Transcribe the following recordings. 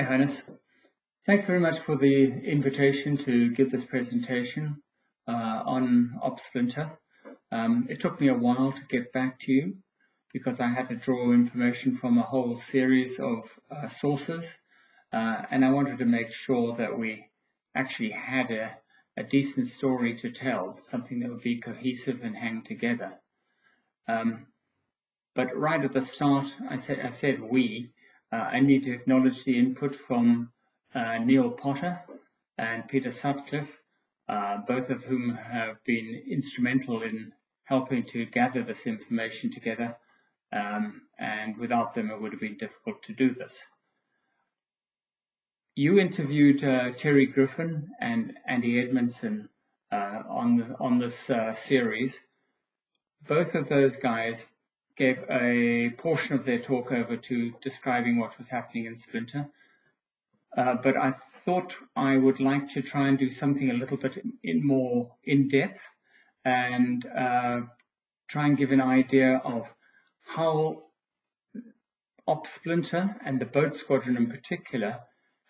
Hannes. Thanks very much for the invitation to give this presentation on Splinter. It took me a while to get back to you because I had to draw information from a whole series of sources, and I wanted to make sure that we actually had a decent story to tell, something that would be cohesive and hang together. But right at the start, I said we. I need to acknowledge the input from Neil Potter and Peter Sutcliffe, both of whom have been instrumental in helping to gather this information together, and without them it would have been difficult to do this. You interviewed Terry Griffin and Andy Edmondson on this series. Both of those guys gave a portion of their talk over to describing what was happening in Splinter. But I thought I would like to try and do something a little bit more in-depth and try and give an idea of how Splinter and the boat squadron in particular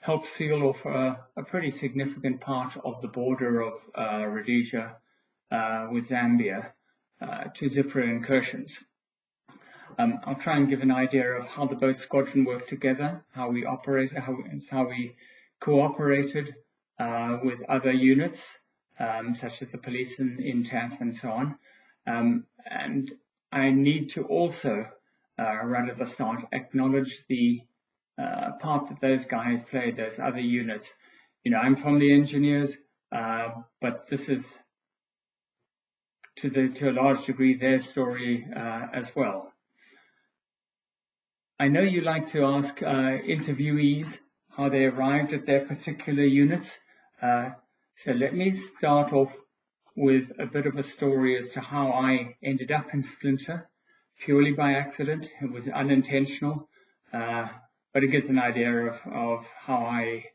helped seal off a pretty significant part of the border of Rhodesia with Zambia to zipper incursions. I'll try and give an idea of how the boat squadron worked together, how we operated, how we cooperated with other units, such as the police in TAF and so on. And I need to also, right at the start, acknowledge the part that those guys played, those other units. You know, I'm from the engineers, but this is to a large degree their story as well. I know you like to ask interviewees how they arrived at their particular units. So let me start off with a bit of a story as to how I ended up in Splinter, purely by accident. It was unintentional, but it gives an idea of how I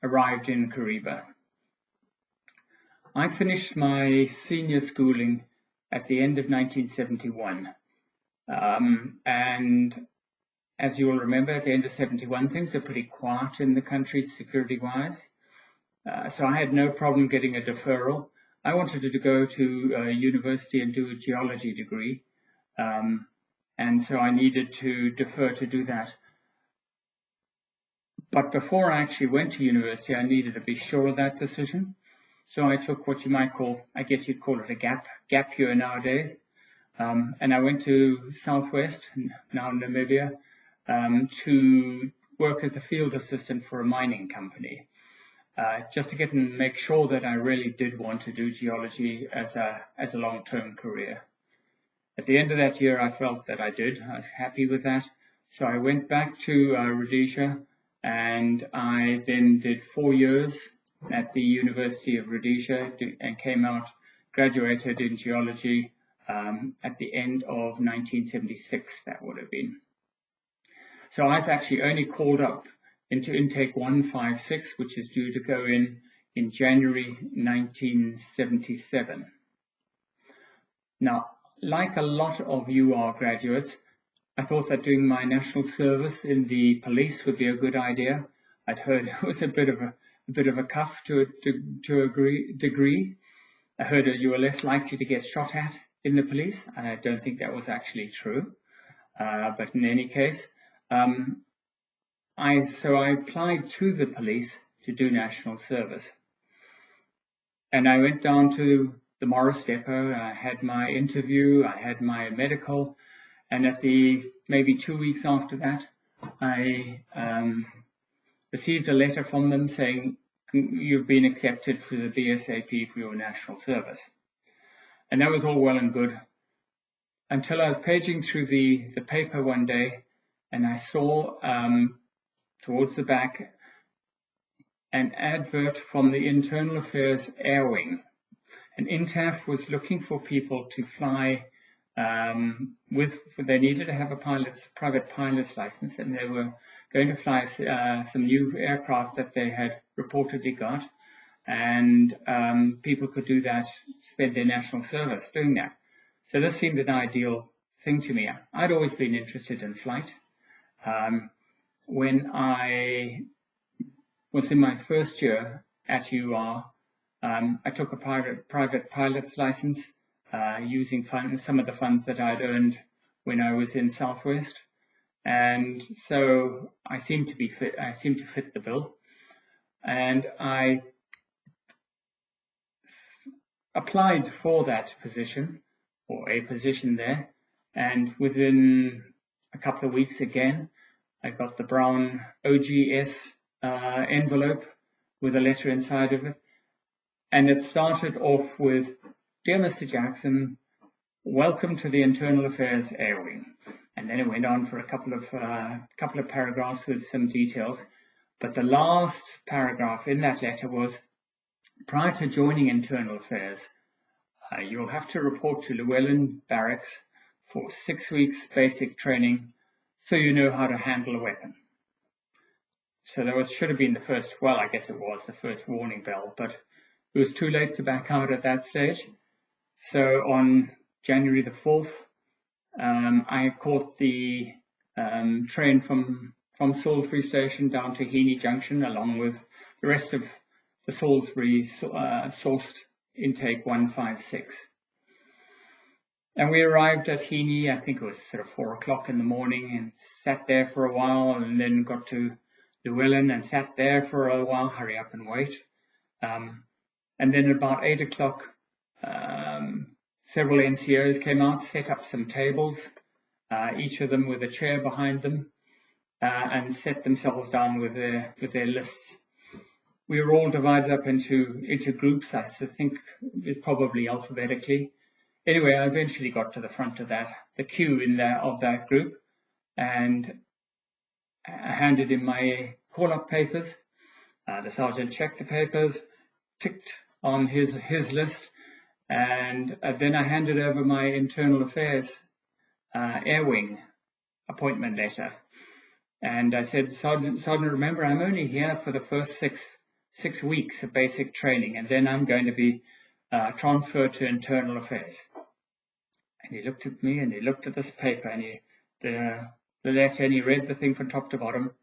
arrived in Kariba. I finished my senior schooling at the end of 1971. And as you will remember, at the end of 71, things are pretty quiet in the country security-wise. So I had no problem getting a deferral. I wanted to go to university and do a geology degree. And so I needed to defer to do that. But before I actually went to university, I needed to be sure of that decision. So I took what you might call, I guess you'd call it a gap year nowadays. And I went to Southwest, now Namibia, to work as a field assistant for a mining company, just to get and make sure that I really did want to do geology as a long-term career. At the end of that year, I felt that I did. I was happy with that. So I went back to Rhodesia, and I then did 4 years at the University of Rhodesia and came out, graduated in geology at the end of 1976, that would have been. So I was actually only called up into intake 156, which is due to go in January 1977. Now, like a lot of UR graduates, I thought that doing my national service in the police would be a good idea. I'd heard it was a bit of a cuff to a degree. I heard that you were less likely to get shot at in the police, and I don't think that was actually true. But in any case, I applied to the police to do national service. And I went down to the Morris Depot, I had my interview, I had my medical, and at maybe 2 weeks after that, I received a letter from them saying, you've been accepted for the BSAP for your national service. And that was all well and good until I was paging through the paper one day, and I saw towards the back an advert from the Internal Affairs Air Wing. And INTAF was looking for people to fly they needed to have a private pilot's license, and they were going to fly some new aircraft that they had reportedly got. And people could do that, spend their national service doing that. So this seemed an ideal thing to me. I'd always been interested in flight. when I was in my first year at UR, I took a private pilot's license using some of the funds that I'd earned when I was in Southwest, and so I seem to fit the bill, and I applied for that position, or a position there, and within a couple of weeks again, I got the brown OGS envelope with a letter inside of it, and it started off with, "Dear Mr. Jackson, welcome to the Internal Affairs Air Wing." And then it went on for a couple of paragraphs with some details. But the last paragraph in that letter was, "Prior to joining Internal Affairs, you'll have to report to Llewellyn Barracks for 6 weeks basic training so you know how to handle a weapon." So that should have been the first, well, I guess it was the first warning bell, but it was too late to back out at that stage. So on January the 4th, I caught the train from Salisbury Station down to Heaney Junction, along with the rest of the Salisbury sourced intake 156. And we arrived at Heaney, I think it was sort of 4 o'clock in the morning, and sat there for a while, and then got to Llewellyn and sat there for a while, hurry up and wait. And then about 8 o'clock, several NCOs came out, set up some tables, each of them with a chair behind them, and set themselves down with their lists. We were all divided up into groups. I think it's probably alphabetically. Anyway, I eventually got to the front of the queue of that group, and I handed in my call-up papers. The sergeant checked the papers, ticked on his list, and then I handed over my Internal Affairs Air Wing appointment letter. And I said, Sergeant, remember, I'm only here for the first six weeks of basic training, and then I'm going to be transferred to Internal Affairs. And he looked at me, and he looked at this paper, and the letter, and he read the thing from top to bottom.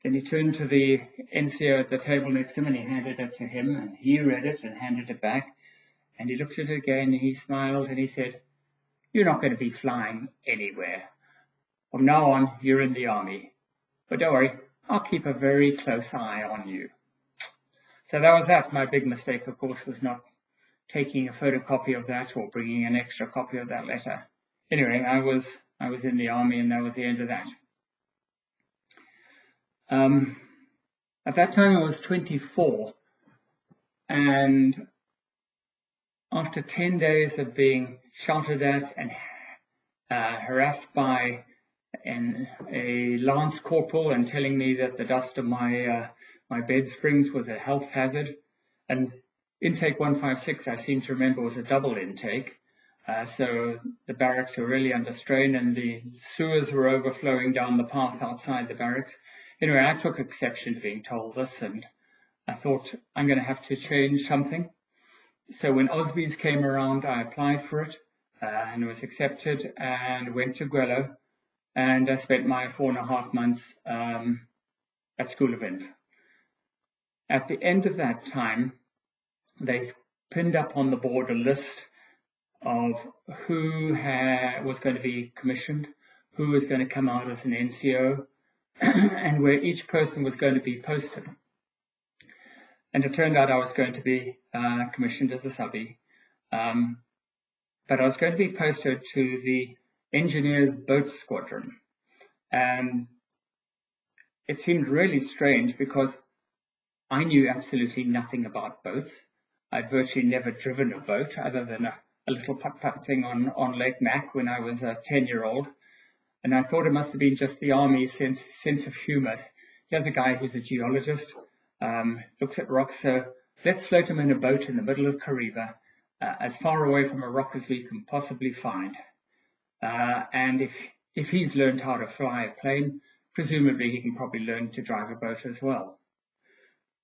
Then he turned to the NCO at the table next to him, and he handed it to him, and he read it and handed it back. And he looked at it again, and he smiled, and he said, "You're not going to be flying anywhere. From now on, you're in the Army. But don't worry, I'll keep a very close eye on you." So that was that. My big mistake, of course, was not taking a photocopy of that or bringing an extra copy of that letter. Anyway, I was in the Army, and that was the end of that. At that time, I was 24, and after 10 days of being shouted at and harassed by a lance corporal and telling me that the dust of my bed springs was a health hazard, and intake 156, I seem to remember, was a double intake, so the barracks were really under strain, and the sewers were overflowing down the path outside the barracks. Anyway, I took exception to being told this, and I thought, I'm going to have to change something. So when Osby's came around, I applied for it and was accepted, and went to Gwello, and I spent my 4.5 months at School of Inf. At the end of that time, they pinned up on the board a list of who was going to be commissioned, who was going to come out as an NCO, and where each person was going to be posted. And it turned out I was going to be commissioned as a subby, but I was going to be posted to the Engineers Boat Squadron. And it seemed really strange because I knew absolutely nothing about boats. I'd virtually never driven a boat other than a little putt-putt thing on Lake Mac when I was a 10-year-old. And I thought it must have been just the Army's sense of humor. Here's a guy who's a geologist, looks at rocks, so let's float him in a boat in the middle of Kariba, as far away from a rock as we can possibly find. And if he's learned how to fly a plane, presumably he can probably learn to drive a boat as well.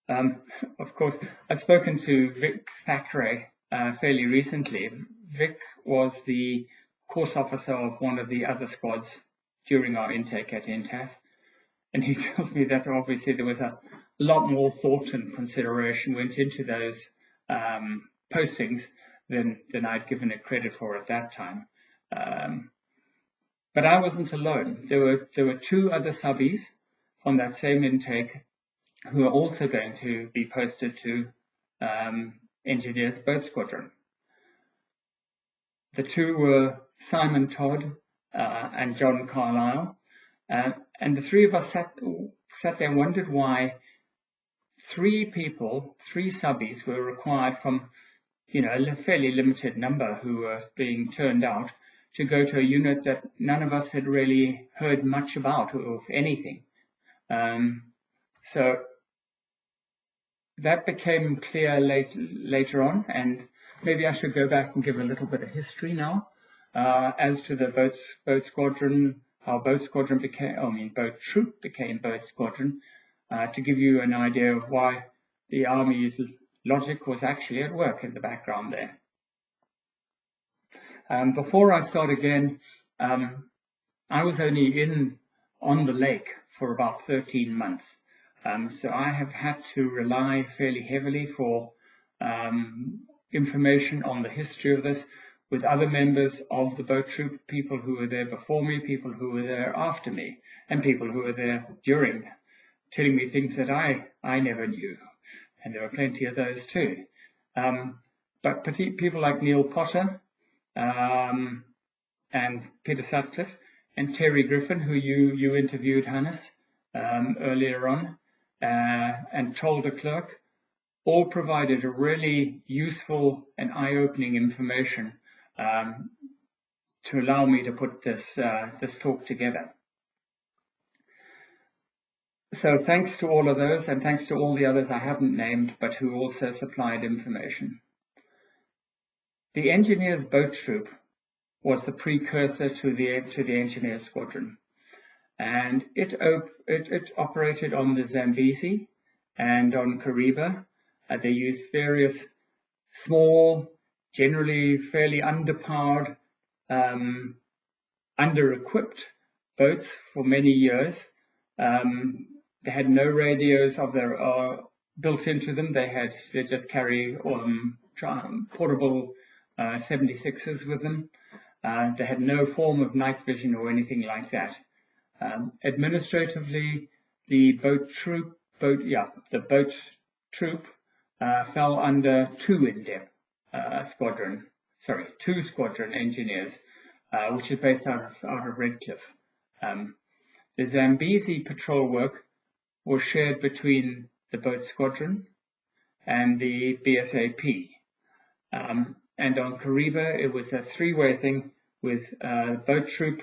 Of course, I've spoken to Vic Thackeray fairly recently. Vic was the course officer of one of the other squads during our intake at INTAF, And he tells me that obviously there was a lot more thought and consideration went into those postings than I'd given it credit for at that time. But I wasn't alone. There were two other subbies from that same intake who are also going to be posted to Engineers Boat Squadron. The two were Simon Todd and John Carlyle, and the three of us sat there and wondered why three subbies were required from, a fairly limited number who were being turned out to go to a unit that none of us had really heard much about, or if anything. So that became clear later on, and maybe I should go back and give a little bit of history now as to the boat squadron, how boat troop became boat squadron, to give you an idea of why the Army's logic was actually at work in the background there. Before I start again, I was only on the lake for about 13 months. So I have had to rely fairly heavily for information on the history of this with other members of the boat troop, people who were there before me, people who were there after me, and people who were there during, telling me things that I never knew. And there were plenty of those too. But people like Neil Potter, and Peter Sutcliffe and Terry Griffin, who you interviewed, Hannes, earlier on, and Troll de Klerk, all provided a really useful and eye-opening information to allow me to put this talk together. So thanks to all of those, and thanks to all the others I haven't named, but who also supplied information. The Engineers Boat Troop was the precursor to the Engineer Squadron, and it operated on the Zambezi and on Kariba. They used various small, generally fairly underpowered, under-equipped boats for many years. They had no radios of their built into them. They just carry portable 76s with them. They had no form of night vision or anything like that. Administratively, the boat troop fell under two squadron engineers, which is based out of Redcliffe. The Zambezi patrol work was shared between the boat squadron and the BSAP. And on Kariba, it was a three-way thing with boat troop,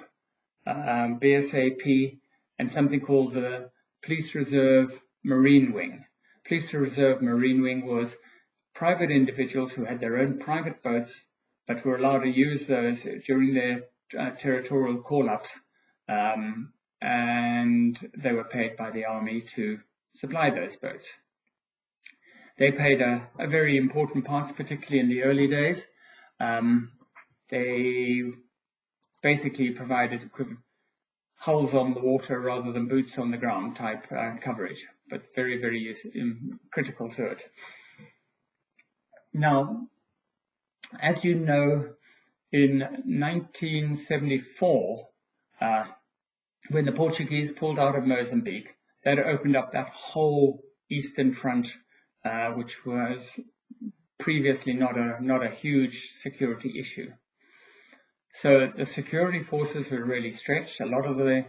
BSAP, and something called the Police Reserve Marine Wing. Police Reserve Marine Wing was private individuals who had their own private boats, but were allowed to use those during their territorial call-ups, and they were paid by the Army to supply those boats. They played a very important part, particularly in the early days. They basically provided hulls on the water rather than boots on the ground type coverage, but very, very critical to it. Now, as you know, in 1974, when the Portuguese pulled out of Mozambique, that opened up that whole eastern front, which was previously not a huge security issue. So the security forces were really stretched. A lot of the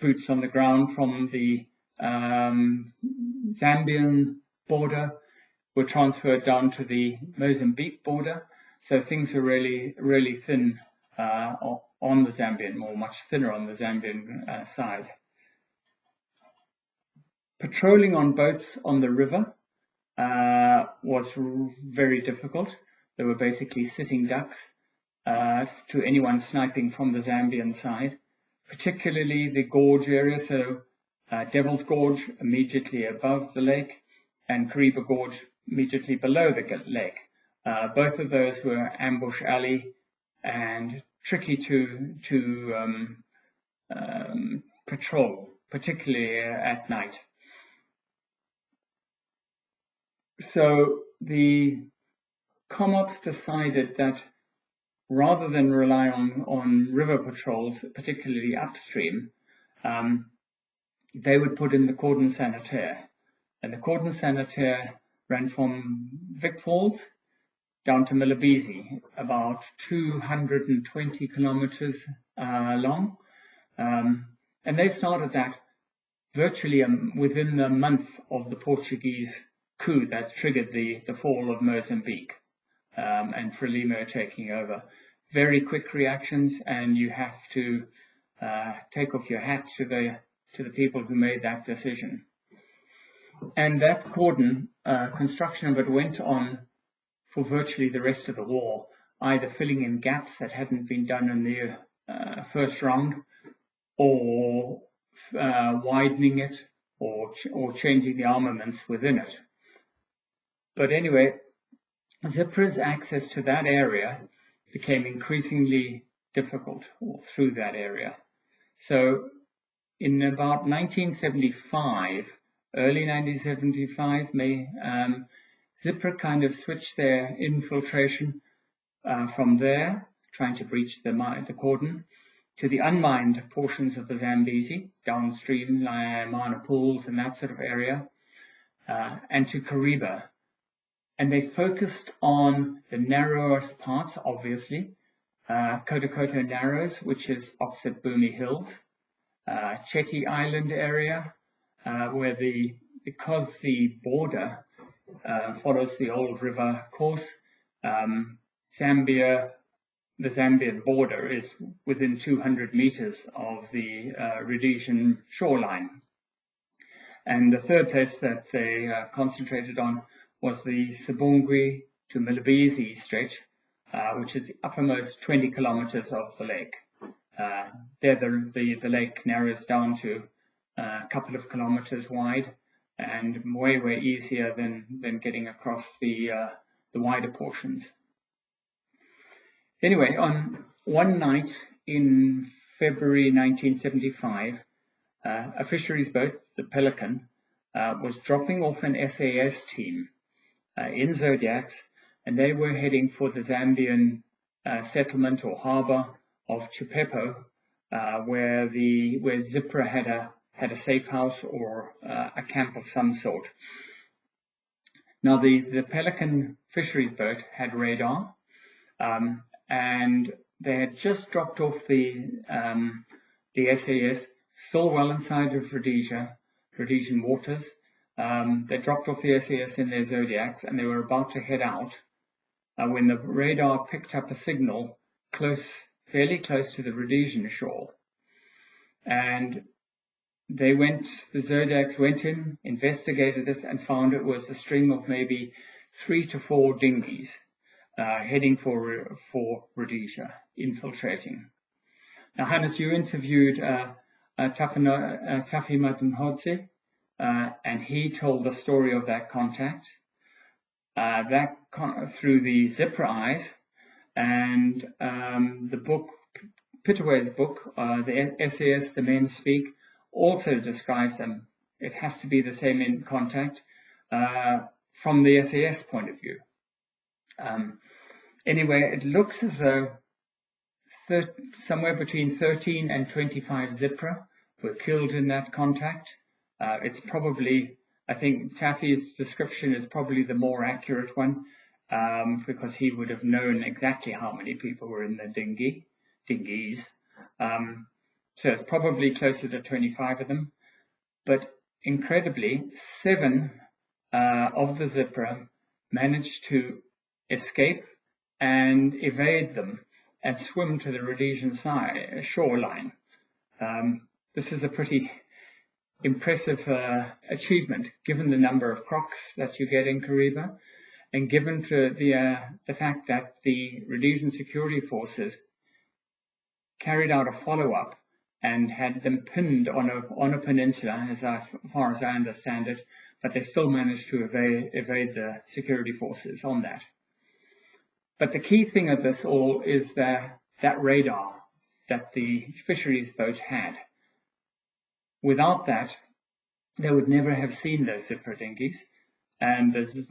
boots on the ground from the Zambian border were transferred down to the Mozambique border. So things were really, really thin on the Zambian, or much thinner on the Zambian side. Patrolling on boats on the river was very difficult. They were basically sitting ducks to anyone sniping from the Zambian side, particularly the gorge area, so Devil's Gorge immediately above the lake and Kariba Gorge immediately below the lake. Both of those were ambush alley and tricky to patrol particularly at night. So the ComOps decided that rather than rely on river patrols, particularly upstream, they would put in the Cordon Sanitaire. And the Cordon Sanitaire ran from Vic Falls down to Milabisi, about 220 kilometers long. And they started that virtually within the month of the Portuguese coup that triggered the fall of Mozambique and Frelimo taking over. Very quick reactions, and you have to take off your hat to the people who made that decision. And that cordon, construction of it went on for virtually the rest of the war, either filling in gaps that hadn't been done in the first round, or widening it, or changing the armaments within it. But anyway, ZIPRA's access to that area became increasingly difficult through that area. So in about 1975, early 1975, ZIPRA kind of switched their infiltration from there, trying to breach the cordon, to the unmined portions of the Zambezi, downstream, Mana Pools and that sort of area, and to Kariba. And they focused on the narrowest parts, obviously, Kotokoto Narrows, which is opposite Bumi Hills, Chetty Island area, where because the border follows the old river course, the Zambian border is within 200 meters of the Rhodesian shoreline. And the third place that they concentrated on was the Sibungwe to Milabisi stretch, which is the uppermost 20 kilometers of the lake. There the lake narrows down to a couple of kilometers wide, and way easier than getting across the wider portions. Anyway, on one night in February 1975, a fisheries boat, the Pelican, was dropping off an SAS team in Zodiacs, and they were heading for the Zambian settlement or harbour of Chipepo, where ZIPRA had a safe house or a camp of some sort. Now the Pelican fisheries boat had radar, and they had just dropped off the SAS, still well inside of Rhodesian waters. They dropped off the SAS in their Zodiacs, and they were about to head out when the radar picked up a signal fairly close to the Rhodesian shore. And the Zodiacs went in, investigated this, and found it was a string of maybe 3 to 4 dinghies heading for Rhodesia, infiltrating. Now, Hannes, you interviewed Tafi Madanhodze, and he told the story of that contact through the ZIPRA eyes, and the book, Pitaway's book, the SAS, The Men Speak, also describes them. It has to be the same in contact from the SAS point of view. Anyway, it looks as though somewhere between 13 and 25 ZIPRA were killed in that contact. It's probably, I think Taffy's description is probably the more accurate one, because he would have known exactly how many people were in the dinghies. So it's probably closer to 25 of them. But incredibly, 7 of the ZIPRA managed to escape and evade them and swim to the Rhodesian shoreline. This is a pretty impressive achievement, given the number of crocs that you get in Kariba, and given the fact that the Rhodesian security forces carried out a follow-up and had them pinned on a peninsula, as far as I understand it, but they still managed to evade the security forces on that. But the key thing of this all is that radar that the fisheries boat had. without that, they would never have seen those Zipper dinghies. And the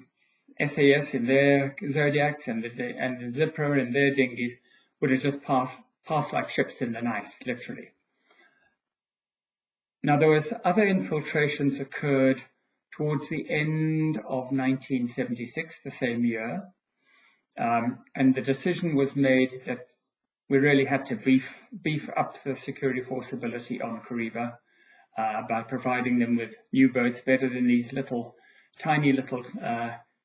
SAS in their Zodiacs and the Zipper in their dinghies would have just passed like ships in the night, literally. Now, there was other infiltrations occurred towards the end of 1976, the same year, and the decision was made that we really had to beef up the security force ability on Kariba by providing them with new boats better than these tiny little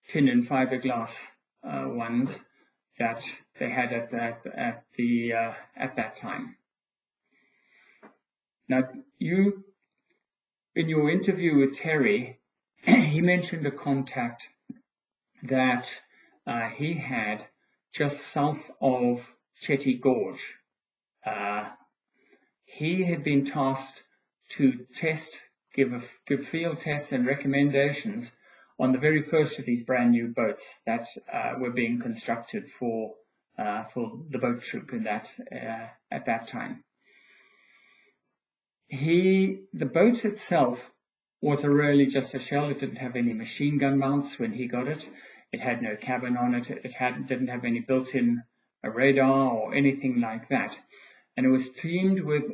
tin and fiberglass ones that they had at that time. Now, in your interview with Terry, he mentioned a contact that he had just south of Chetty Gorge. He had been tasked to give field tests and recommendations on the very first of these brand new boats that were being constructed for the boat troop at that time. The boat itself was really just a shell. It didn't have any machine gun mounts when he got it. It had no cabin on it. It didn't have any built-in radar or anything like that. And it was teamed with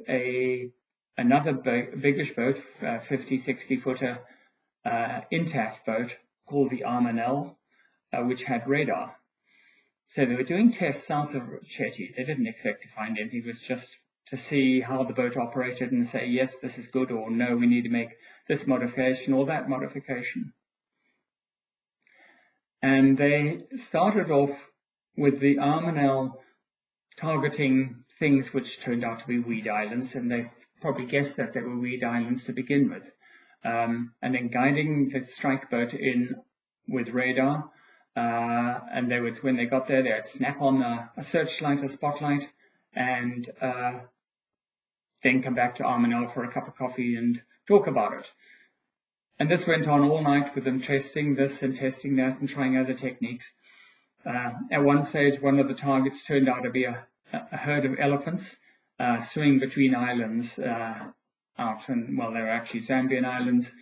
another biggish boat, 50, 60-footer INTAF boat called the Armanel, which had radar. So they were doing tests south of Chetty. They didn't expect to find anything. It was just to see how the boat operated and say, yes, this is good, or no, we need to make this modification or that modification. And they started off with the Armanel targeting things which turned out to be weed islands, and they probably guessed that they were weed islands to begin with. And then guiding the strike boat in with radar, and when they got there, they would snap on a searchlight, a spotlight, and then come back to Armanel for a cup of coffee and talk about it. And this went on all night with them testing this and testing that and trying other techniques. At one stage, one of the targets turned out to be a herd of elephants swimming between islands out, and well, they were actually Zambian islands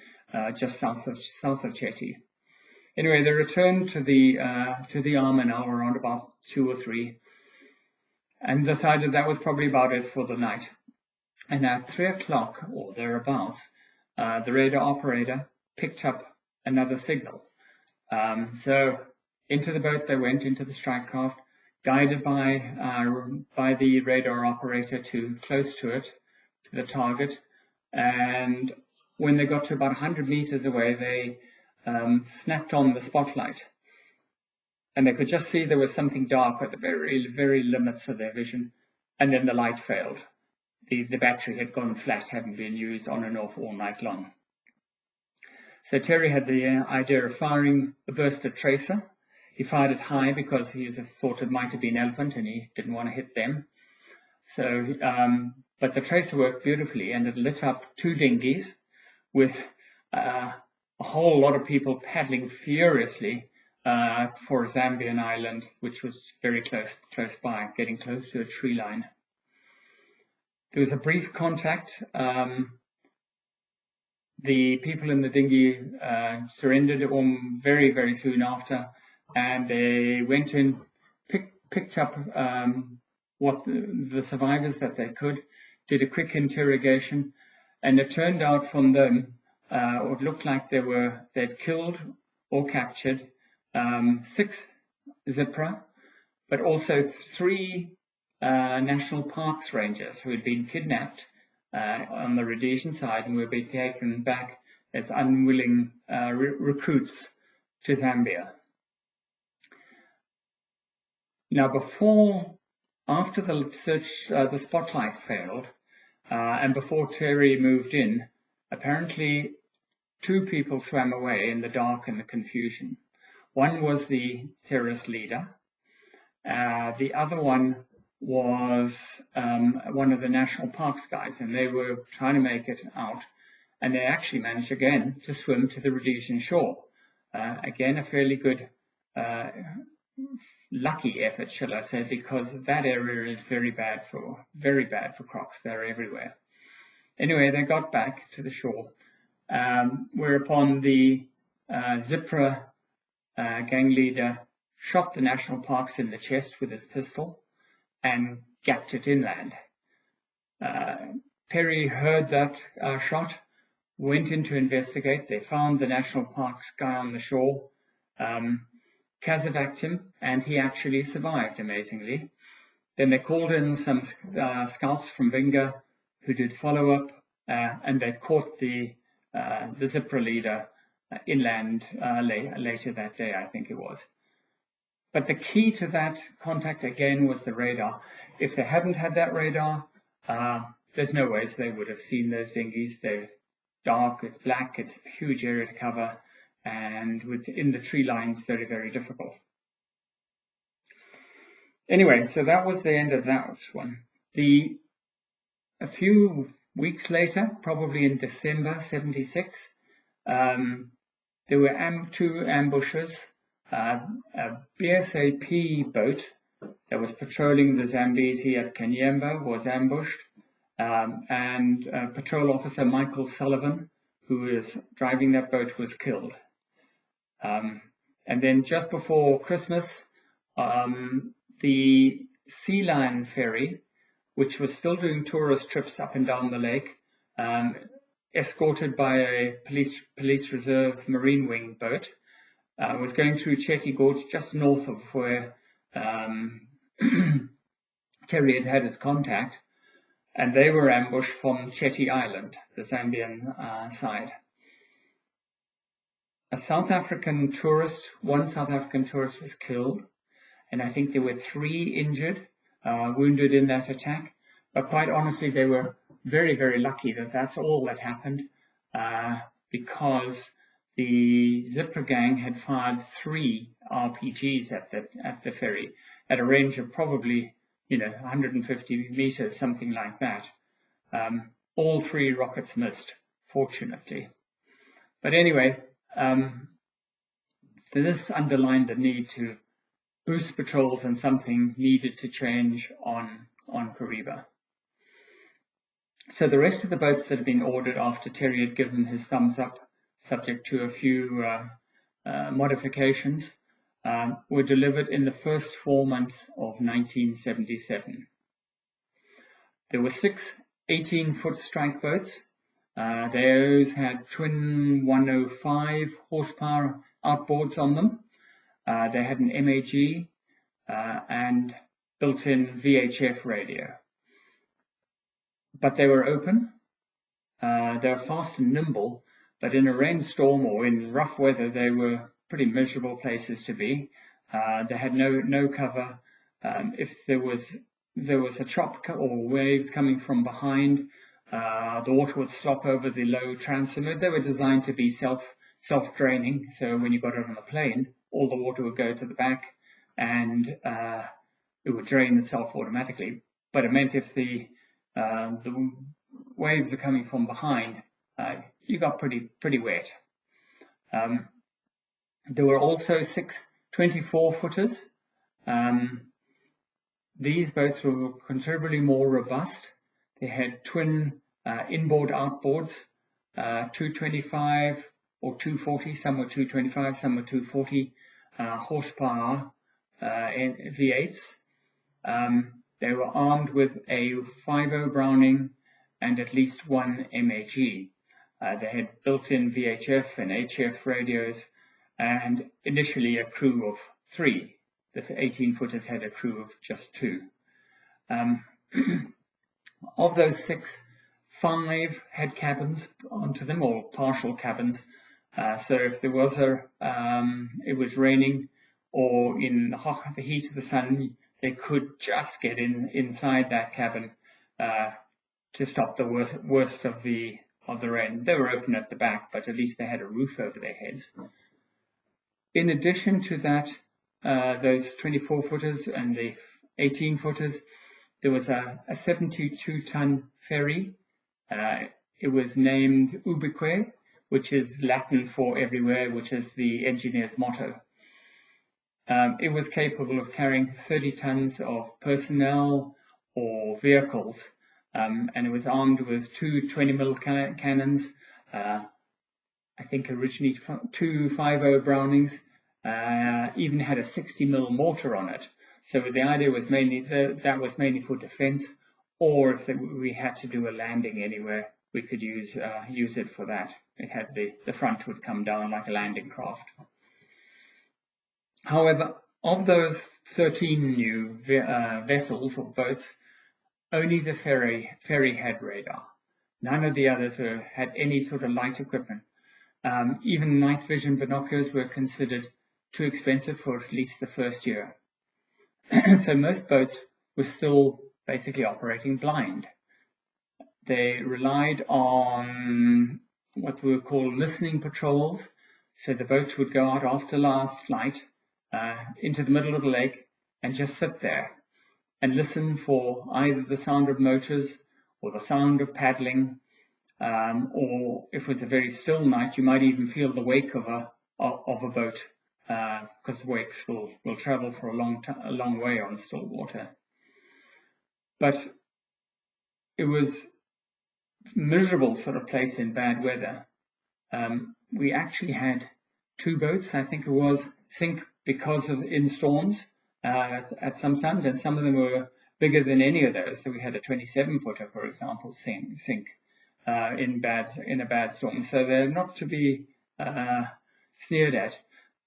just south of Chetty. Anyway, they returned to the Armanel around about 2 or 3, and decided that was probably about it for the night. And at 3 o'clock or thereabouts, the radar operator picked up another signal. So into the boat they went, into the strike craft, guided by the radar operator close to it, to the target. And when they got to about 100 meters away, they snapped on the spotlight. And they could just see there was something dark at the very, very limits of their vision. And then the light failed. The battery had gone flat, hadn't been used on and off all night long. So Terry had the idea of firing a bursted tracer. He fired it high because he thought it might have been elephant and he didn't want to hit them. So, but the tracer worked beautifully, and it lit up 2 dinghies with a whole lot of people paddling furiously for a Zambian island, which was very close by, getting close to a tree line. There was a brief contact. The people in the dinghy surrendered very, very soon after, and they went in, picked up what the survivors that they could, did a quick interrogation, and it turned out from them, it looked like they'd killed or captured 6 Zipra, but also 3 National Parks rangers who had been kidnapped on the Rhodesian side and were being taken back as unwilling recruits to Zambia. Now, after the search, the spotlight failed, and before Terry moved in, apparently 2 people swam away in the dark and the confusion. One was the terrorist leader. The other one was one of the National Parks guys, and they were trying to make it out, and they actually managed again to swim to the Rhodesian shore. Again, a fairly good, lucky effort, shall I say, because that area is very bad for crocs. They're everywhere. Anyway, they got back to the shore, whereupon the Zipra gang leader shot the national parks in the chest with his pistol and gapped it inland. Perry heard that shot, went in to investigate. They found the national parks guy on the shore, casevaced him, and he actually survived, amazingly. Then they called in some scouts from Vinga who did follow-up, and they caught the Zipra leader inland later that day, I think it was. But the key to that contact, again, was the radar. If they hadn't had that radar, there's no ways they would have seen those dinghies. They're dark, it's black, it's a huge area to cover, and within the tree lines, very, very difficult. Anyway, so that was the end of that one. A few weeks later, probably in December 76, there were two ambushes. A BSAP boat that was patrolling the Zambezi at Kanyemba was ambushed, and Patrol Officer Michael Sullivan, who was driving that boat, was killed. And then just before Christmas, the Sea Lion ferry, which was still doing tourist trips up and down the lake, escorted by a police reserve Marine Wing boat, was going through Chetty Gorge, just north of where Terry had his contact, and they were ambushed from Chetty Island, the Zambian side. One South African tourist was killed, and I think there were 3 injured, wounded in that attack. But quite honestly, they were very, very lucky that that's all that happened, because the Zipra gang had fired 3 RPGs at the ferry at a range of probably 150 meters, something like that. All 3 rockets missed, fortunately. But anyway, this underlined the need to boost patrols, and something needed to change on Kariba. So the rest of the boats that had been ordered after Terry had given his thumbs up, subject to a few modifications, were delivered in the first 4 months of 1977. There were 6 18-foot strike boats. Those had twin 105 horsepower outboards on them. They had an MAG and built-in VHF radio. But they were open. They were fast and nimble, but in a rainstorm or in rough weather, they were pretty miserable places to be. They had no cover. If there was a chop or waves coming from behind, the water would slop over the low transom. They were designed to be self-draining, so when you got it on a plane, all the water would go to the back, and it would drain itself automatically. But it meant if the waves are coming from behind, you got pretty wet. There were also 6 24-footers. These boats were considerably more robust. They had twin inboard outboards, 225 or 240, some were 225, some were 240 horsepower V8s. They were armed with a 5.0 Browning and at least 1 MAG. They had built-in VHF and HF radios, and initially a crew of 3. The 18-footers had a crew of just 2. Of those 6, 5 had cabins onto them, or partial cabins. So if there was it was raining or in the heat of the sun, they could just get inside that cabin to stop the worst of the rain. They were open at the back, but at least they had a roof over their heads. In addition to that, those 24-footers and the 18-footers, there was a 72-ton ferry. It was named Ubique, which is Latin for everywhere, which is the engineer's motto. It was capable of carrying 30 tons of personnel or vehicles and it was armed with two 20mm cannons. I think originally two 5.0 Brownings, even had a 60mm mortar on it. So the idea was mainly that was mainly for defense, or if we had to do a landing anywhere, we could use it for that. It had the front would come down like a landing craft. However, of those 13 new vessels or boats, only the ferry had radar. None of the others had any sort of light equipment. Even night vision binoculars were considered too expensive for at least the first year. So most boats were still basically operating blind. They relied on what we would call listening patrols. So the boats would go out after last light into the middle of the lake and just sit there and listen for either the sound of motors or the sound of paddling, or if it was a very still night, you might even feel the wake of a boat, because the wakes will travel for a long way on still water. But it was a miserable sort of place in bad weather. We actually had two boats, I think it was, sink because of in storms at some times, and some of them were bigger than any of those. So we had a 27-footer, for example, sink in a bad storm. So they're not to be sneered at.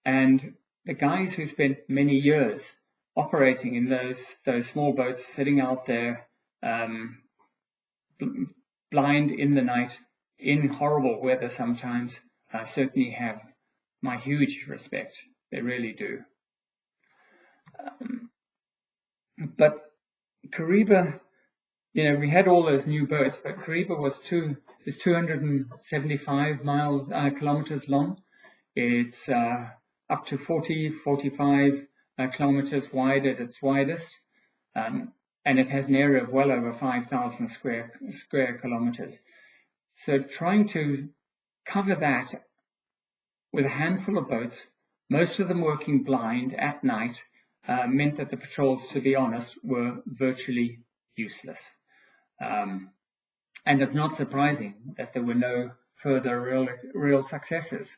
And the guys who spent many years operating in those small boats, sitting out there blind in the night, in horrible weather sometimes, certainly have my huge respect. They really do. But Kariba, we had all those new boats, but Kariba is 275 kilometers long. It's up to 45 kilometers wide at its widest, and it has an area of well over 5,000 square kilometers. So trying to cover that with a handful of boats, most of them working blind at night, meant that the patrols, to be honest, were virtually useless. And it's not surprising that there were no further real successes.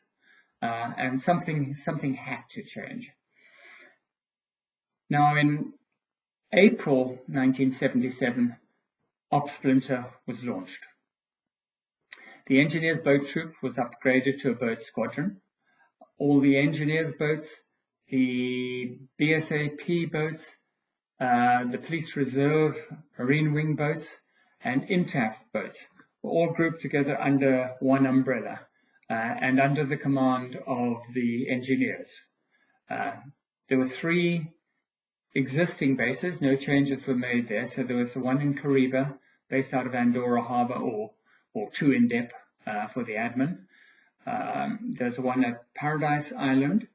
And something had to change. Now, in April 1977, Splinter was launched. The engineers' boat troop was upgraded to a boat squadron. All the engineers' boats, the BSAP boats, the police reserve, marine wing boats, and INTAF boats were all grouped together under one umbrella and under the command of the engineers. There were 3 existing bases, no changes were made there. So there was the one in Kariba, based out of Andorra Harbour, or 2 in depth for the admin. There's one at Paradise Island,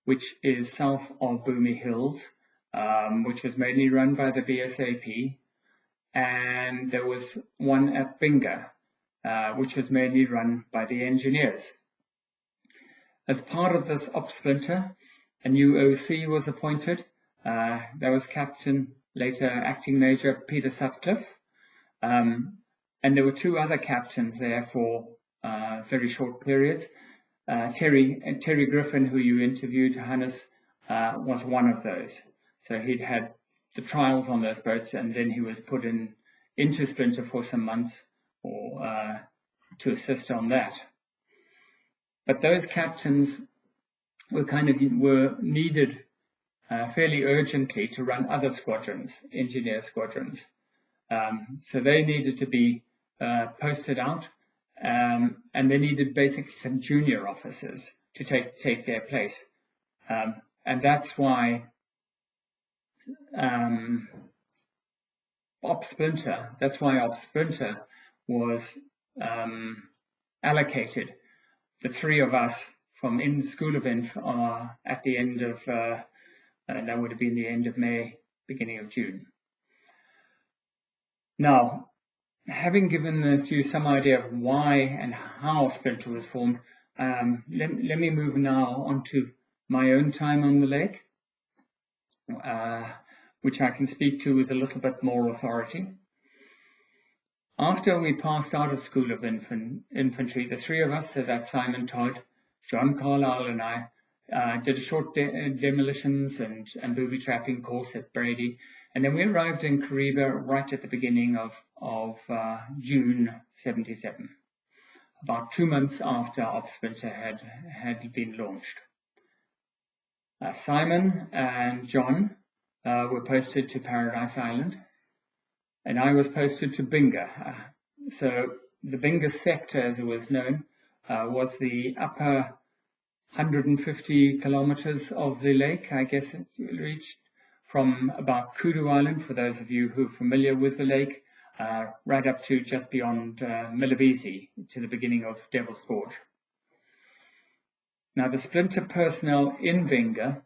which is south of Boomy Hills, which was mainly run by the BSAP. And there was one at Binga, which was mainly run by the engineers. As part of this Splinter, a new OC was appointed. That was Captain, later Acting Major Peter Sutcliffe. And there were 2 other captains there for very short periods. Terry Griffin, who you interviewed, Hannes, was one of those. So he'd had the trials on those boats, and then he was put into Splinter for some months or to assist on that. But those captains were needed fairly urgently to run other squadrons, engineer squadrons. So they needed to be posted out, and they needed basically some junior officers to take their place. And that's why Splinter was allocated. The 3 of us from in the School of Inf at the end of, that would have been the end of May, beginning of June. Now, having given you some idea of why and how Splinter was formed, let me move now on to my own time on the lake, which I can speak to with a little bit more authority. After we passed out of School of Infantry, the three of us, so that's Simon Todd, John Carlisle and I, did a short demolitions and booby trapping course at Brady. And then we arrived in Kariba right at the beginning of June 77, about 2 months after Splinter had been launched. Simon and John were posted to Paradise Island, and I was posted to Binga. So the Binga sector, as it was known, was the upper 150 kilometers of the lake, I guess it reached, from about Kudu Island, for those of you who are familiar with the lake, right up to just beyond Milabisi, to the beginning of Devil's Gorge. Now, the Splinter personnel in Binga,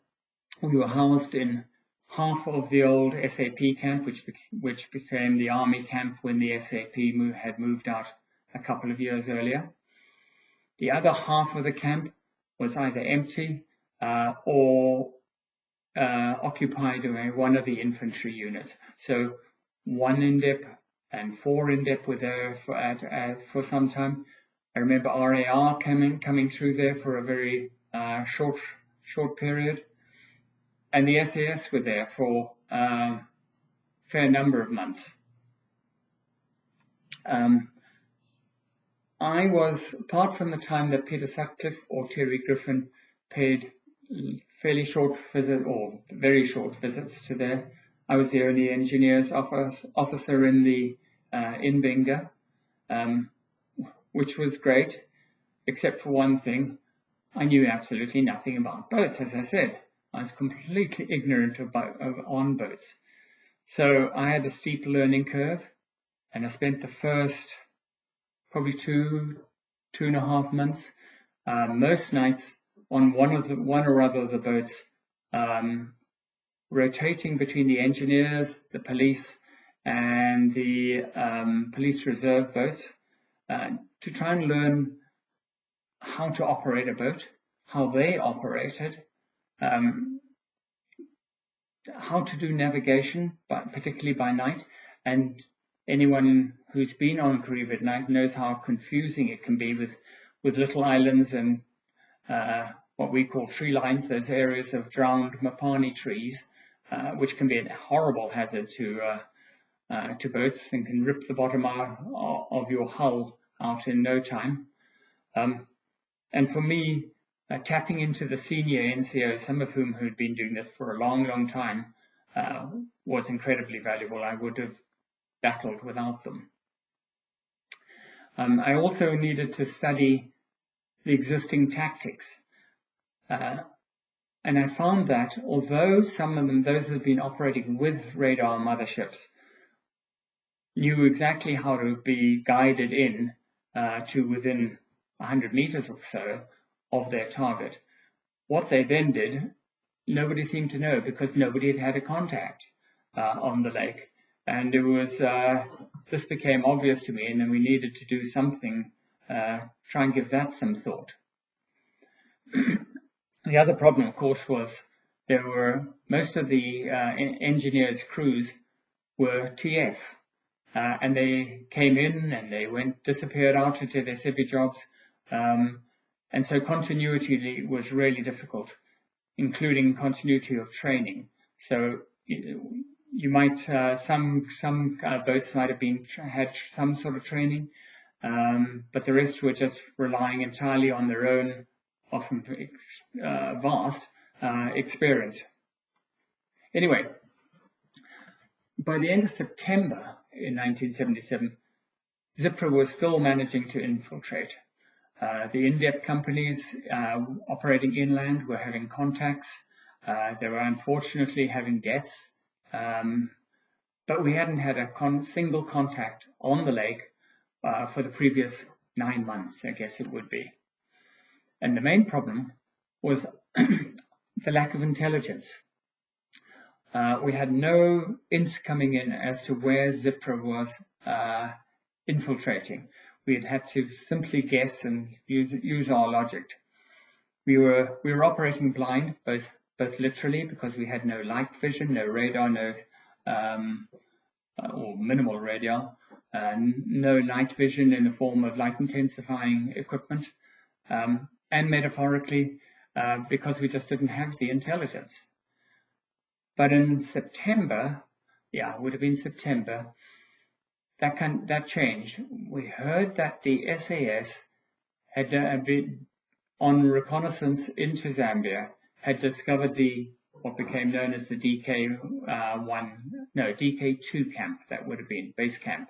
we were housed in half of the old SAP camp, which became the army camp when the SAP had moved out a couple of years earlier. The other half of the camp was either empty or occupied by one of the infantry units. So 1 INDEP and 4 INDEP were there for some time. I remember RAR coming through there for a very short period. And the SAS were there for a fair number of months. I was, apart from the time that Peter Sutcliffe or Terry Griffin paid fairly short visits or very short visits to there, I was the only engineers officer in Binga, which was great, except for one thing. I knew absolutely nothing about boats, as I said. I was completely ignorant on boats. So I had a steep learning curve, and I spent the first probably two and a half months, most nights on one or other of the boats, rotating between the engineers, the police, and the police reserve boats, to try and learn how to operate a boat, how they operated, how to do navigation, particularly by night. And anyone who's been on Kariba at night knows how confusing it can be with little islands and what we call tree lines, those areas of drowned mapani trees, which can be a horrible hazard to boats and can rip the bottom of your hull out in no time. And for me, tapping into the senior NCOs, some of whom had been doing this for a long time, was incredibly valuable. I would have battled without them. I also needed to study the existing tactics. And I found that although some of them, those who had been operating with radar motherships, knew exactly how to be guided in to within 100 meters or so of their target, what they then did, nobody seemed to know, because nobody had had a contact on the lake. And it was, this became obvious to me, and then we needed to do something, try and give that some thought. The other problem, of course, was there were most of the engineers' crews were TF, and they came in and they disappeared out into their civvy jobs, and so continuity was really difficult, including continuity of training. So you might some boats might have had some sort of training, but the rest were just relying entirely on their own, often vast experience. Anyway, by the end of September in 1977, ZIPRA was still managing to infiltrate. The in-depth companies operating inland were having contacts. They were unfortunately having deaths, but we hadn't had a single contact on the lake for the previous 9 months, I guess it would be. And the main problem was the lack of intelligence. We had no ints coming in as to where ZIPRA was infiltrating. We had to simply guess and use our logic. We were operating blind, both literally, because we had no light vision, no radar, or minimal radar, no night vision in the form of light intensifying equipment, and metaphorically, because we just didn't have the intelligence. But in September, yeah, it would have been September, that changed. We heard that the SAS had been on reconnaissance into Zambia, had discovered what became known as the DK2 camp, that would have been base camp,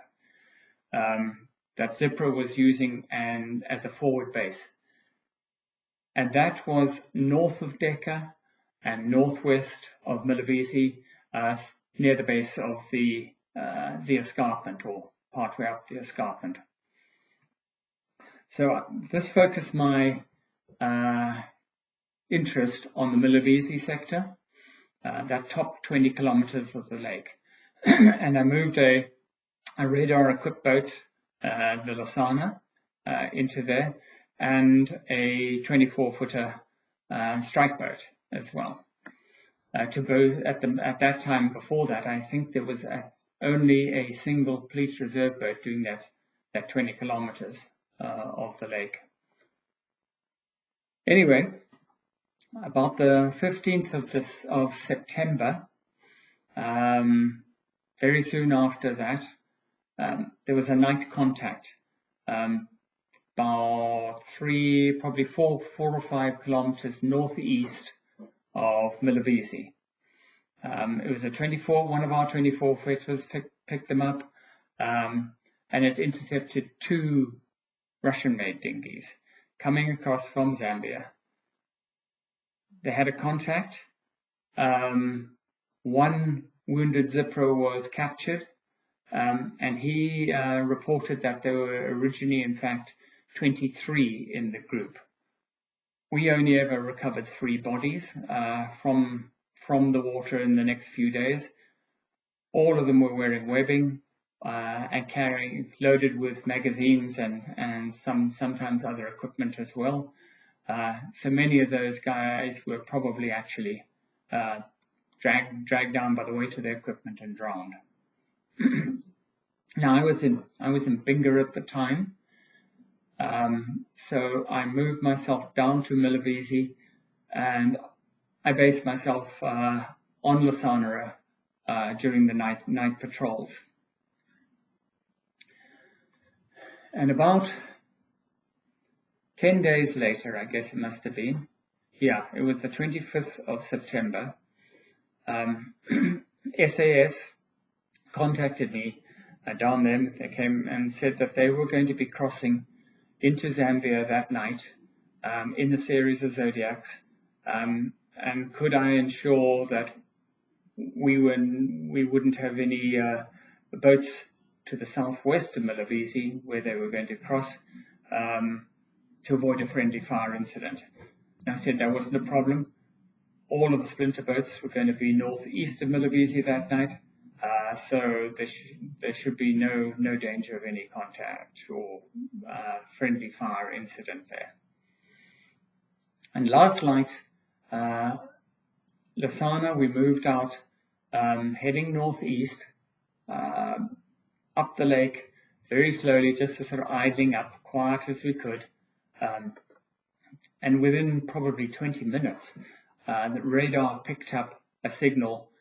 that ZIPRA was using as a forward base. And that was north of Decca and northwest of Milivisi, near the base of the escarpment, or partway up the escarpment. So this focused my interest on the Milivisi sector, that top 20 kilometers of the lake. And I moved a radar-equipped boat, the Lasana, into there, and a 24-footer strike boat as well. To both at that time, before that, I think there was only a single police reserve boat doing that 20 kilometers of the lake. Anyway, about the 15th of September, very soon after that, there was a night contact about probably four or 5 kilometers northeast of Milivisi. It was one of our 24 footers picked them up, and it intercepted 2 Russian-made dinghies coming across from Zambia. They had a contact. One wounded ZIPRA was captured, and he reported that there were originally, in fact, 23 in the group. We only ever recovered 3 bodies from the water in the next few days. All of them were wearing webbing and loaded with magazines and sometimes other equipment as well. So many of those guys were probably actually dragged down by the weight of their equipment and drowned. Now I was in Binga at the time, so I moved myself down to Milivisi, and I based myself on Lasana during the night patrols. And about 10 days later, I guess it must have been, yeah, it was the 25th of September, SAS contacted me down there. They came and said that they were going to be crossing into Zambia that night in a series of Zodiacs, and could I ensure that we wouldn't have any boats to the southwest of Milivisi where they were going to cross, to avoid a friendly fire incident. And I said that wasn't a problem. All of the Splinter boats were going to be northeast of Milivisi that night, so there should be no danger of any contact or friendly fire incident there. And last night, Lasana, we moved out, heading northeast, up the lake very slowly, just sort of idling up, quiet as we could. And within probably 20 minutes, the radar picked up a signal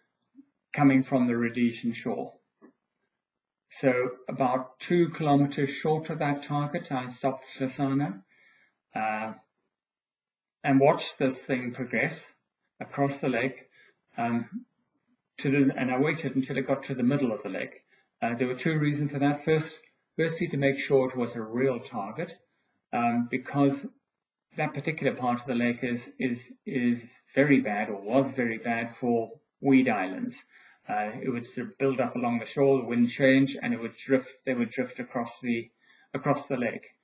coming from the Rhodesian shore. So about 2 kilometers short of that target, I stopped Lasana and watched this thing progress across the lake, and I waited until it got to the middle of the lake. There were 2 reasons for that. Firstly, to make sure it was a real target, because that particular part of the lake is very bad, or was very bad, for weed islands. It would sort of build up along the shore, the wind change, and they would drift across the lake.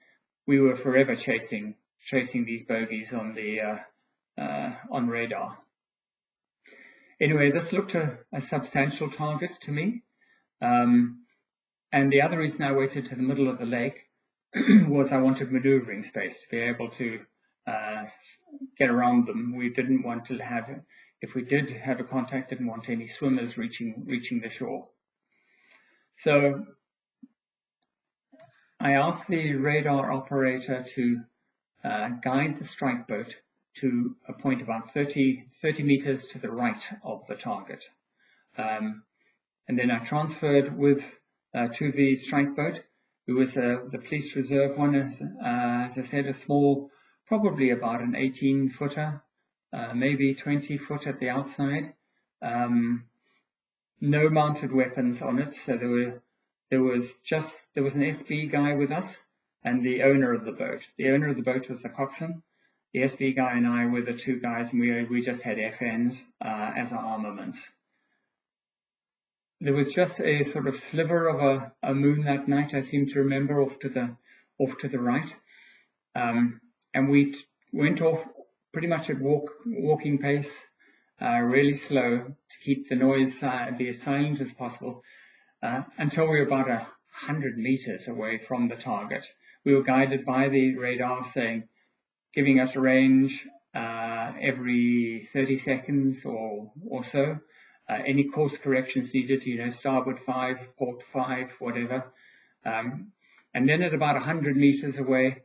We were forever chasing these bogies on radar. Anyway, this looked a substantial target to me. And the other reason I waited to the middle of the lake was I wanted maneuvering space to be able to get around them. We didn't want to have, if we did have a contact, didn't want any swimmers reaching the shore. So I asked the radar operator to guide the strike boat to a point about 30 meters to the right of the target. And then I transferred to the strike boat. It was the police reserve one, as I said, a small, probably about an 18-footer, maybe 20-foot at the outside. No mounted weapons on it, so there was an SB guy with us and the owner of the boat. The owner of the boat was the coxswain. The SB guy and I were the two guys, and we just had FNs as our armaments. There was just a sort of sliver of a moon that night, I seem to remember, off to the right, and we went off pretty much at walking pace, really slow to keep the noise be as silent as possible, until we were about 100 meters away from the target. We were guided by the radar giving us a range every 30 seconds or so. Any course corrections needed, starboard 5, port 5, whatever. And then at about 100 meters away,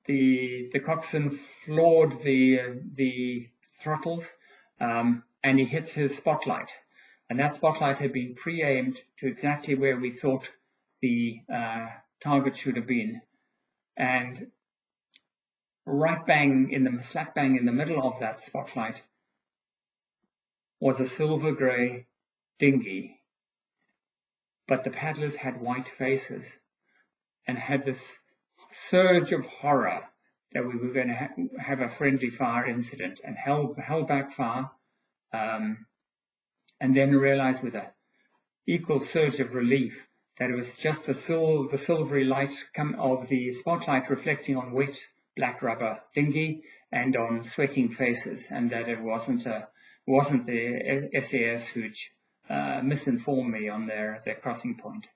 the coxswain floored the throttles, and he hit his spotlight. And that spotlight had been pre-aimed to exactly where we thought the target should have been. And slap bang in the middle of that spotlight was a silver grey dinghy, but the paddlers had white faces and had this surge of horror that we were going to have a friendly fire incident, and held back fire, and then realized with an equal surge of relief that it was just the silvery light of the spotlight reflecting on wet black rubber dinghy and on sweating faces, and that it wasn't the SAS who'd misinformed me on their crossing point.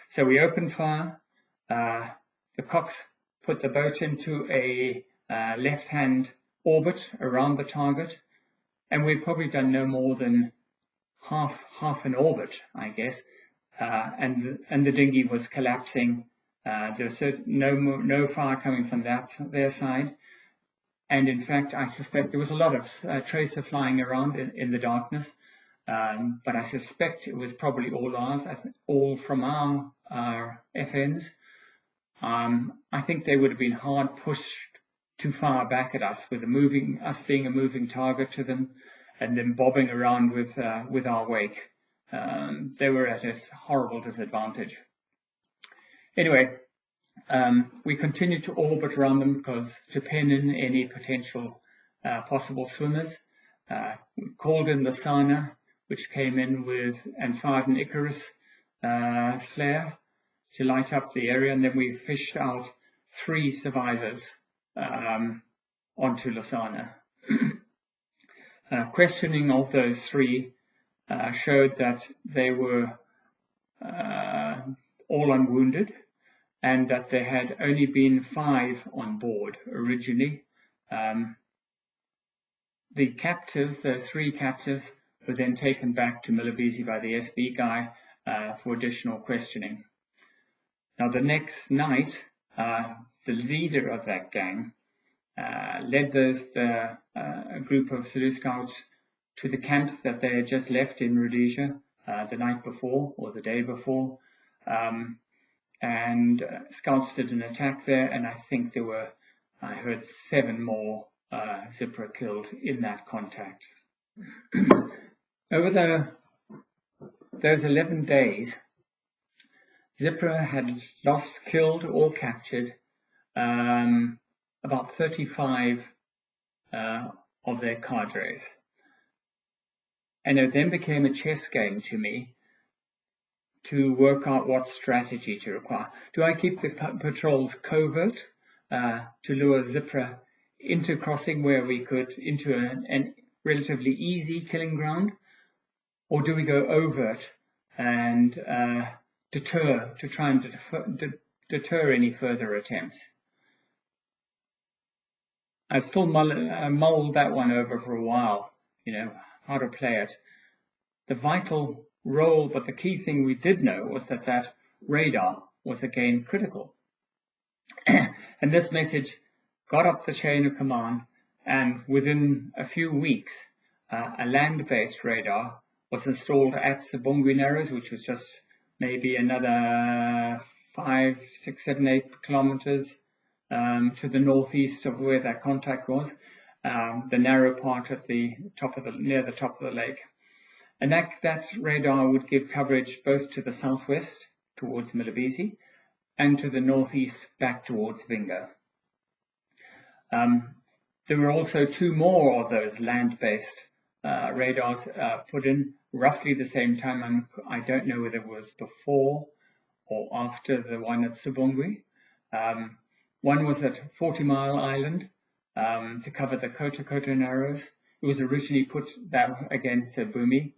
So we opened fire. The cox put the boat into a left-hand orbit around the target, and we'd probably done no more than half an orbit, I guess, and the dinghy was collapsing. There was no fire coming from their side. And in fact, I suspect there was a lot of tracer flying around in the darkness, but I suspect it was probably all ours, all from our FNs. I think they would have been hard pushed too far back at us, with us being a moving target to them, and then bobbing around with our wake. They were at a horrible disadvantage. Anyway. We continued to orbit around them to pen in any potential possible swimmers. We called in the Sana, which came in and fired an Icarus flare to light up the area, and then we fished out 3 survivors onto Lasana. Questioning of those 3 showed that they were all unwounded, and that there had only been 5 on board originally. The captives, those 3 captives, were then taken back to Milabisi by the SB guy for additional questioning. Now the next night, the leader of that gang led a group of Zulu scouts to the camp that they had just left in Rhodesia the night before or the day before. And scouts did an attack there, and I think I heard 7 more Zipra killed in that contact. Over those 11 days, Zipra had lost, killed, or captured about 35 of their cadres. And it then became a chess game to me to work out what strategy to require. Do I keep the patrols covert to lure Zipra into crossing where we could, into an relatively easy killing ground? Or do we go overt and try and deter any further attempts? I still mulled that one over for a while, how to play it. The vital role, but the key thing we did know was that radar was again critical. And this message got up the chain of command, and within a few weeks, a land-based radar was installed at Sabongwe Narrows, which was just maybe another 5, 6, 7, 8 kilometers to the northeast of where that contact was, the narrow part at the top of near the top of the lake. And that radar would give coverage both to the southwest towards Milibisi and to the northeast back towards Vinga. There were also 2 more of those land-based radars put in roughly the same time, and I don't know whether it was before or after the one at Sabongwe. One was at 40 Mile Island to cover the Kota Narrows. It was originally put that against Bumi.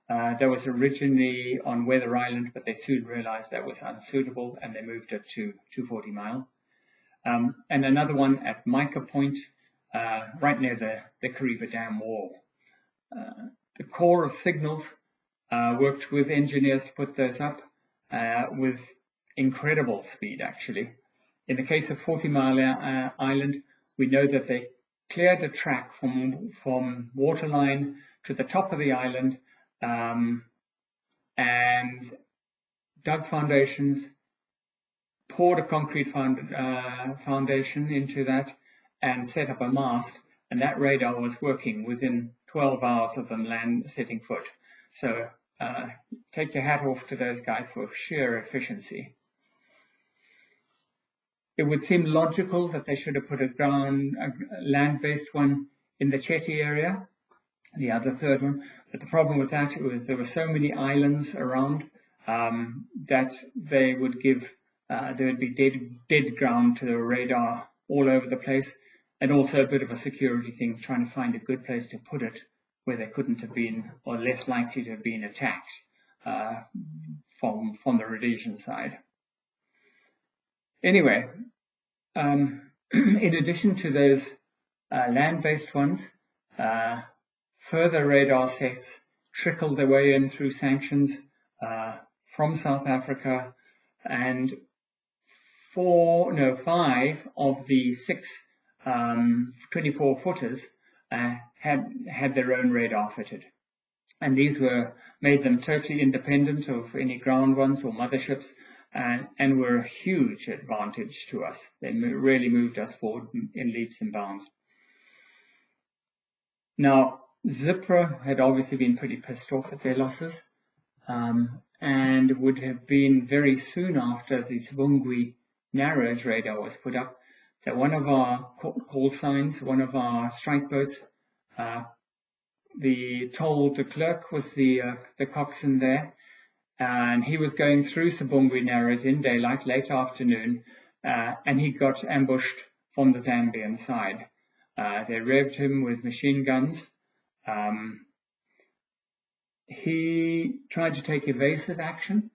That was originally on Weather Island, but they soon realized that was unsuitable and they moved it to 240 Mile. And another one at Mica Point, right near the Kariba Dam wall. The Corps of Signals worked with engineers to put those up with incredible speed, actually. In the case of 40 Mile Island, we know that they cleared a track from waterline to the top of the island and dug foundations, poured a concrete foundation into that, and set up a mast, and that radar was working within 12 hours of them setting foot. So take your hat off to those guys for sheer efficiency. It would seem logical that they should have put a land-based one in the Chetty area, the other third one, but the problem with that was there were so many islands around that they would give, there would be dead ground to the radar all over the place, and also a bit of a security thing, trying to find a good place to put it where they couldn't have been, or less likely to have been attacked from the Rhodesian side. Anyway, in addition to those land-based ones, further radar sets trickled their way in through sanctions from South Africa, and 5 of the 6 24-footers had their own radar fitted. And these made them totally independent of any ground ones or motherships, and were a huge advantage to us. They really moved us forward in leaps and bounds. Now, Zipra had obviously been pretty pissed off at their losses, and would have been very soon after the Sabongwe Narrows radar was put up, that one of our call signs, one of our strike boats, the Toll de Klerk was the coxswain there, and he was going through Sabongwe Narrows in daylight, late afternoon, and he got ambushed from the Zambian side. They revved him with machine guns. He tried to take evasive action,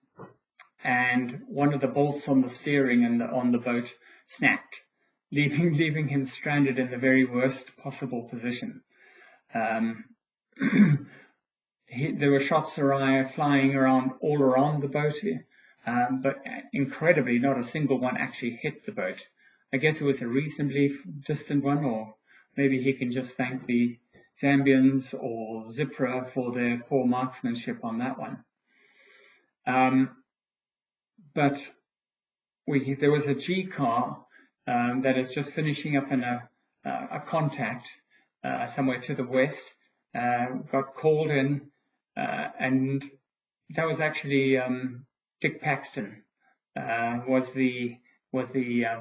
and one of the bolts on the steering and on the boat snapped, leaving him stranded in the very worst possible position. There were shots flying around all around the boat, but incredibly, not a single one actually hit the boat. I guess it was a reasonably distant one, or maybe he can just thank the Zambians or Zipra for their poor marksmanship on that one. But there was a G car that is just finishing up in a contact somewhere to the west, got called in, and that was actually Dick Paxton was the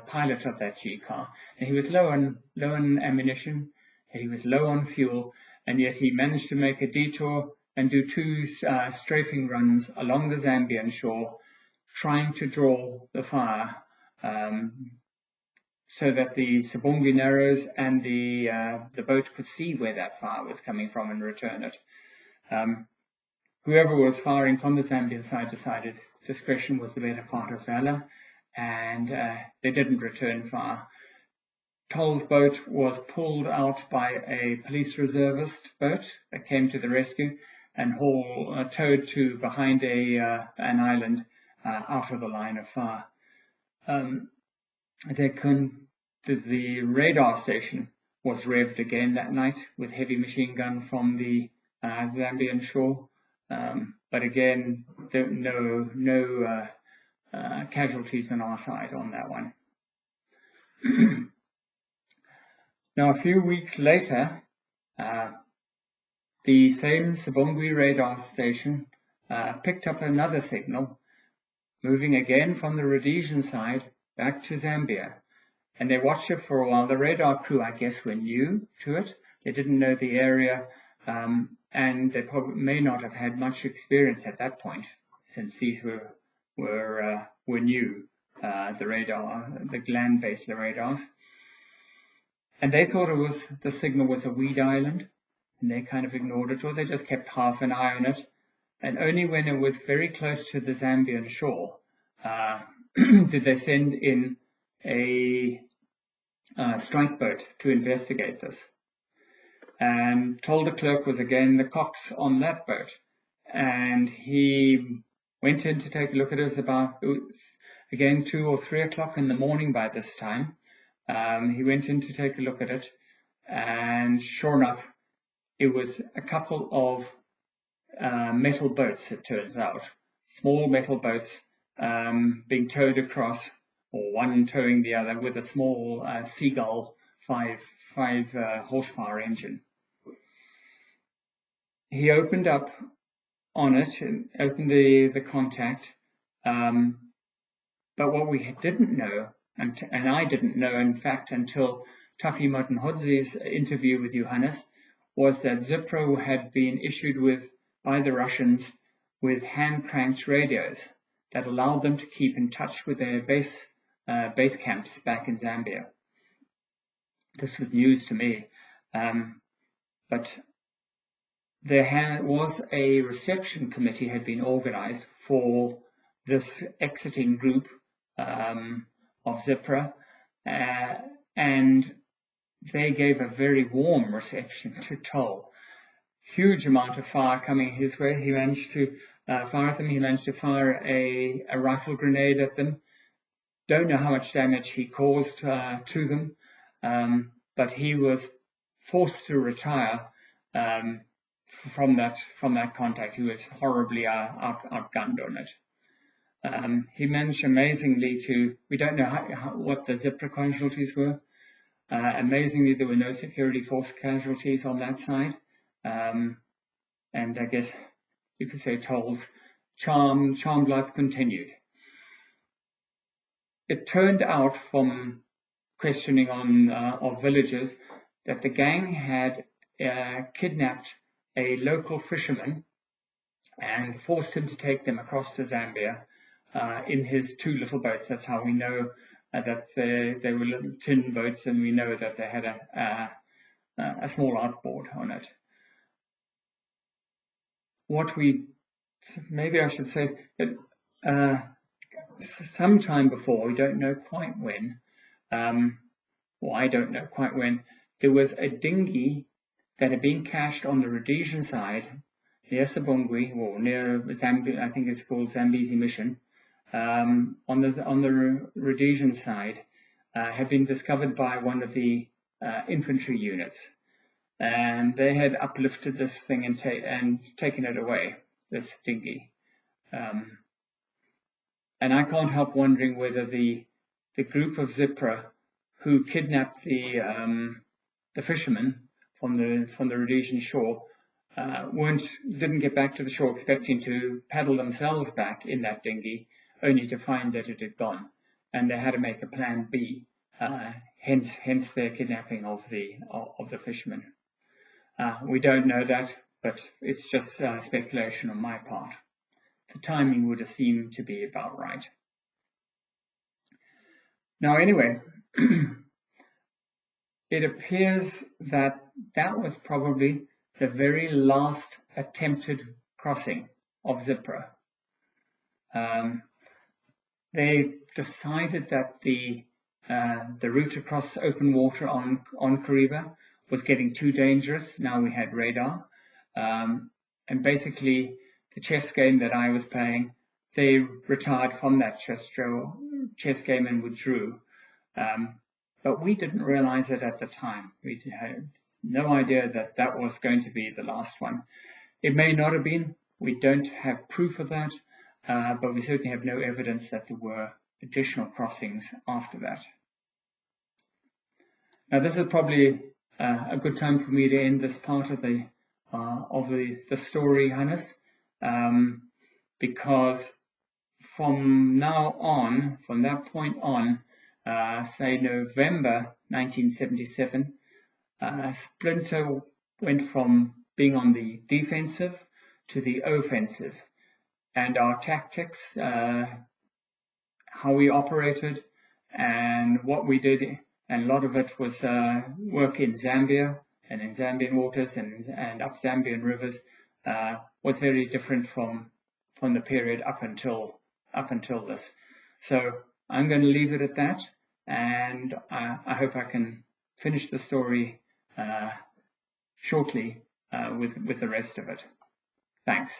pilot of that G car, and he was low on ammunition, he was low on fuel, and yet he managed to make a detour and do 2 strafing runs along the Zambian shore, trying to draw the fire so that the Sabongwe Narrows and the boat could see where that fire was coming from and return it. Whoever was firing from the Zambian side decided discretion was the better part of valor, and they didn't return fire. Toll's boat was pulled out by a police reservist boat that came to the rescue and towed to behind an island out of the line of fire. The radar station was revved again that night with heavy machine gun from the Zambian shore, but again, no casualties on our side on that one. Now, a few weeks later, the same Sabongwe radar station picked up another signal, moving again from the Rhodesian side back to Zambia. And they watched it for a while. The radar crew, I guess, were new to it. They didn't know the area, and they probably may not have had much experience at that point, since these were new, the radar, the land-based radars. And they thought the signal was a weed island, and they kind of ignored it, or they just kept half an eye on it. And only when it was very close to the Zambian shore did they send in a strike boat to investigate this. And told the clerk was again the cox on that boat. And he went in to take a look at it. It was again 2 or 3 o'clock in the morning by this time. He went in to take a look at it, and sure enough, it was a couple of metal boats, it turns out. Small metal boats being towed across, or one towing the other, with a small Seagull 5 horsepower engine. He opened up on it and opened the contact, but what we didn't know, and I didn't know in fact until Tafi Motenhodze's interview with Hannes, was that Zipro had been issued by the Russians with hand-cranked radios that allowed them to keep in touch with their base camps back in Zambia. This was news to me, but there was a reception committee had been organized for this exiting group of Zipra, and they gave a very warm reception to Toll. Huge amount of fire coming his way. He managed to fire at them. He managed to fire a rifle grenade at them. Don't know how much damage he caused to them, but he was forced to retire from that contact. He was horribly outgunned on it. He managed amazingly we don't know what the Zipra casualties were. Amazingly, there were no security force casualties on that side. And I guess you could say Toll's charmed life continued. It turned out from questioning of villagers that the gang had kidnapped a local fisherman and forced him to take them across to Zambia in his 2 little boats. That's how we know that they were little tin boats, and we know that they had a small outboard on it. Maybe I should say that sometime before, we don't know quite when, or I don't know quite when, there was a dinghy that had been cached on the Rhodesian side near Sabongwe, or near Zambia, I think it's called Zambezi Mission, on the Rhodesian side, had been discovered by one of the infantry units, and they had uplifted this thing and taken it away, this dinghy. And I can't help wondering whether the group of Zipra who kidnapped the fishermen from the Rhodesian shore didn't get back to the shore expecting to paddle themselves back in that dinghy, only to find that it had gone, and they had to make a plan B. Hence their kidnapping of the fishermen. We don't know that, but it's just speculation on my part. The timing would have seemed to be about right. Now, anyway, it appears that was probably the very last attempted crossing of Zipra. They decided that the route across open water on Kariba was getting too dangerous. Now we had radar, and basically the chess game that I was playing they retired from that chess game and withdrew. But we didn't realize it at the time. We had no idea that that was going to be the last one. It may not have been. We don't have proof of that, but we certainly have no evidence that there were additional crossings after that. Now, this is probably a good time for me to end this part of the story, Hannes, because from now on, from that point on, say November 1977, Splinter went from being on the defensive to the offensive, and our tactics, how we operated and what we did, and a lot of it was work in Zambia and in Zambian waters and up Zambian rivers, was very different from the period up until this. So I'm going to leave it at that, and I hope I can finish the story shortly with the rest of it. Thanks.